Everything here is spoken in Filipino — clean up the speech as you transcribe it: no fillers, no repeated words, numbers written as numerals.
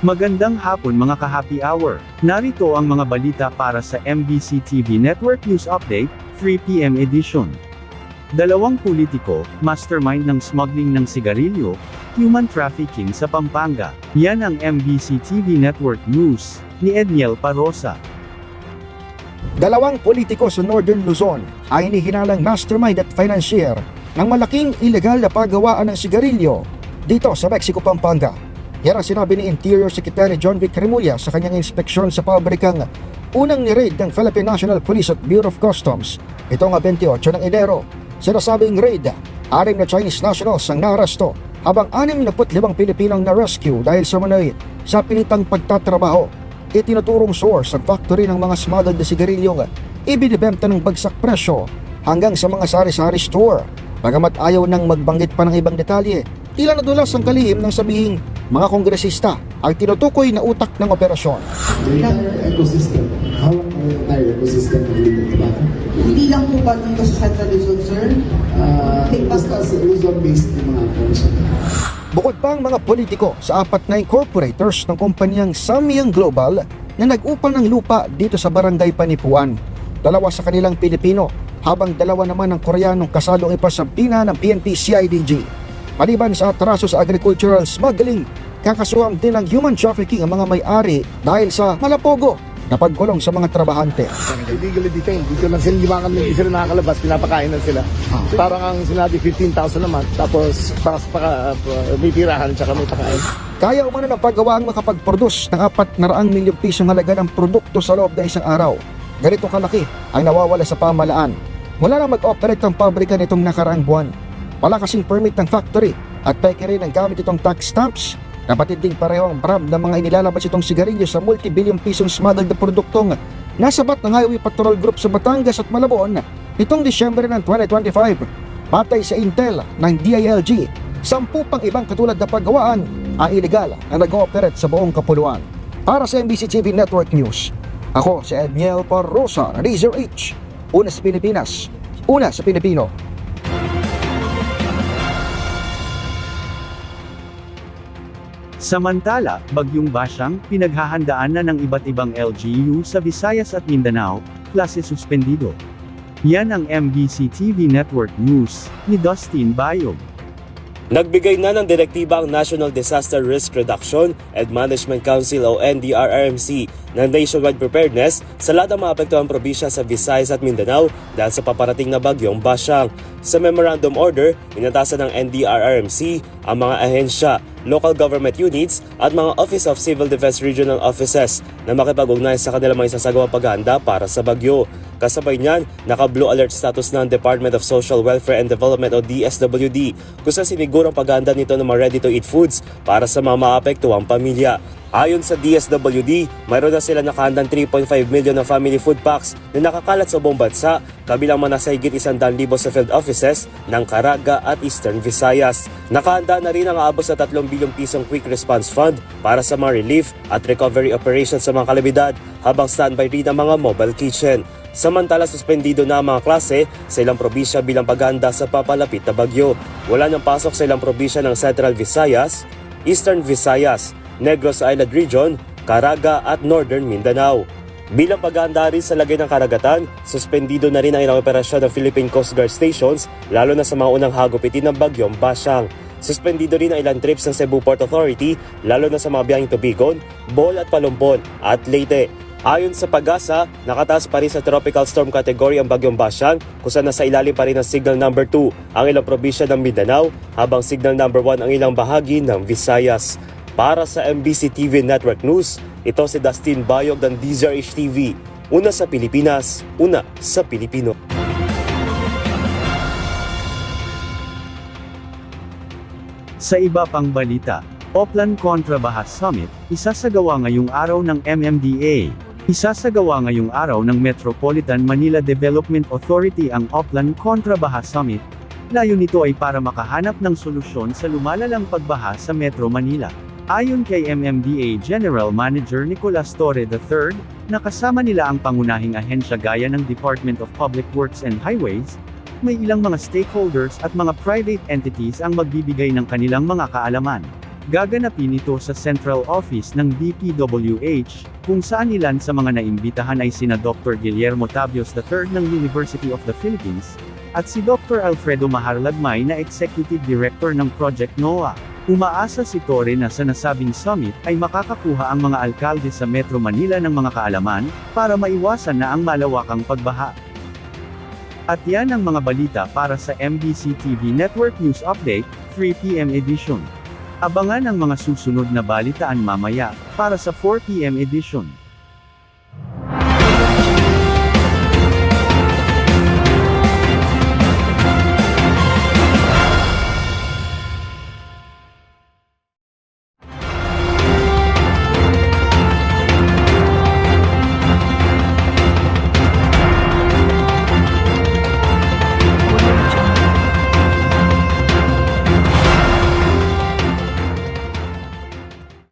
Magandang hapon mga ka-happy hour. Narito ang mga balita para sa MBC TV Network News Update, 3 PM edition. Dalawang politiko, mastermind ng smuggling ng sigarilyo, human trafficking sa Pampanga. Yan ang MBC TV Network News, ni Edniel Parosa. Dalawang politiko sa Northern Luzon ay hinihinalang mastermind at financier ng malaking ilegal na paggawaan ng sigarilyo dito sa Mexico, Pampanga. Yan ang sinabi ni Interior Secretary John Vic Remulla sa kanyang inspeksyon sa pabrikang unang ni-raid ng Philippine National Police at Bureau of Customs itong 28 ng Enero. Sinasabing raid, 6 na Chinese nationals ang naaresto habang 65 Pilipinong na-rescue dahil sa pilitang pagtatrabaho. Itinuturong source ang factory ng mga smuggled na sigarilyong ibinibenta ng bagsak presyo hanggang sa mga sari-sari store. Bagamat ayaw nang magbanggit pa ng ibang detalye, tila nadulas ang kalihim ng sabihing mga kongresista ang tinutukoy na utak ng operasyon. The entire ecosystem, how ang entire ecosystem ng illegal tobacco? Hindi lang po ba dito sa Central Luzon, sir? Basta sa Luzon-based yung mga operation. Bukod pa ang mga politiko sa 4 na incorporators ng kumpanyang Samyang Global na nag-upa ng lupa dito sa Barangay Panipuan. 2 sa kanilang Pilipino, habang 2 naman ang Koreanong kasalong ipasabina ng PNP-CIDG. Maliban sa atraso sa agricultural smuggling, kakasuhan din ng human trafficking ang mga may-ari dahil sa malapogo na pagkulong sa mga trabahante. Illegally detained. Dito lang sila, hindi sila nakakalabas, pinapakain lang sila. Parang ang sinabi 15,000 naman, tapos may tirahan tsaka may pakain. Kaya umano ng paggawa ang makapag-produce ng 400 milyong pisong halaga ng produkto sa loob ng isang araw. Ganito kalaki ay nawawala sa pamalaan. Mula na mag-operate ang pabrika nitong nakaraang buwan. Wala kasing permit ng factory at peke rin ang gamit itong tax stamps. Kapatid ding pareho ang brand ng mga inilalabas itong sigarilyo sa multi-billion pisong smuggled na produktong nasabat ng Highway Patrol Group sa Batangas at Malabon nitong Disyembre ng 2025. Patay sa intel ng DILG, 10 pang ibang katulad na paggawaan ang iligal na nag-ooperate sa buong kapuluan. Para sa MBC TV Network News, ako si Edniel Parosa na DZRH. Una sa Pilipinas, una sa Pilipino. Samantala, Bagyong Basyang, pinaghahandaan na ng iba't ibang LGU sa Visayas at Mindanao, klase suspendido. Yan ang MBC TV Network News, ni Dustin Bayog. Nagbigay na ng direktiba ang National Disaster Risk Reduction and Management Council o NDRRMC ng nationwide preparedness sa lahat ng maapektuhang probinsya sa Visayas at Mindanao dahil sa paparating na Bagyong Basyang. Sa Memorandum Order, inatasan ng NDRRMC ang mga ahensya, local government units at mga Office of Civil Defense Regional Offices na makipag-ugnay sa kanilang mga isasagawang paghahanda para sa bagyo. Kasabay niyan, naka-blue alert status ng Department of Social Welfare and Development o DSWD kung saan sinigurang paghahanda nito ng mga ready-to-eat foods para sa mga maapektuhang pamilya. Ayon sa DSWD, mayroon na sila nakahandang 3.5 million na family food packs na nakakalat sa buong bansa, kabilang mga nasa higit 100,000 sa field offices ng Caraga at Eastern Visayas. Nakahanda na rin ang aabot sa 3 bilyong pisong Quick Response Fund para sa mga relief at recovery operations sa mga kalabidad, habang standby rin ang mga mobile kitchen. Samantala, suspendido na ang mga klase sa ilang probinsya bilang paghahanda sa papalapit na bagyo. Wala nang pasok sa ilang probinsya ng Central Visayas, Eastern Visayas, Negros Island Region, Caraga at Northern Mindanao. Bilang paghahanda rin sa lagay ng karagatan, suspendido na rin ang ilang operasyon ng Philippine Coast Guard stations, lalo na sa mga unang hagupitin ng Bagyong Basyang. Suspendido rin ang ilang trips ng Cebu Port Authority, lalo na sa mga biyaheng Tubigon, Bohol at Palumpon at Leyte. Ayon sa Pag-asa, nakataas pa rin sa tropical storm category ang Bagyong Basyang, kung saan nasa ilalim pa rin ang signal number 2 ang ilang probinsya ng Mindanao, habang signal number 1 ang ilang bahagi ng Visayas. Para sa MBC TV Network News, ito si Dustin Bayog ng DZRH TV. Una sa Pilipinas, una sa Pilipino. Sa iba pang balita, Oplan Contra Baha Summit, isasagawa ngayong araw ng MMDA. Isasagawa ngayong araw ng Metropolitan Manila Development Authority ang Oplan Contra Baha Summit. Layo nito ay para makahanap ng solusyon sa lumalalang pagbaha sa Metro Manila. Ayon kay MMDA General Manager Nicolas Torre III, nakasama nila ang pangunahing ahensya gaya ng Department of Public Works and Highways, may ilang mga stakeholders at mga private entities ang magbibigay ng kanilang mga kaalaman. Gaganapin ito sa Central Office ng DPWH, kung saan ilan sa mga naimbitahan ay sina Dr. Guillermo Tabios III ng University of the Philippines, at si Dr. Alfredo Maharlagmay na Executive Director ng Project NOAA. Umaasa si Torre na sa nasabing summit ay makakakuha ang mga alkalde sa Metro Manila ng mga kaalaman, para maiwasan na ang malawakang pagbaha. At yan ang mga balita para sa MBC TV Network News Update, 3 PM edition. Abangan ang mga susunod na balitaan mamaya, para sa 4 PM edition.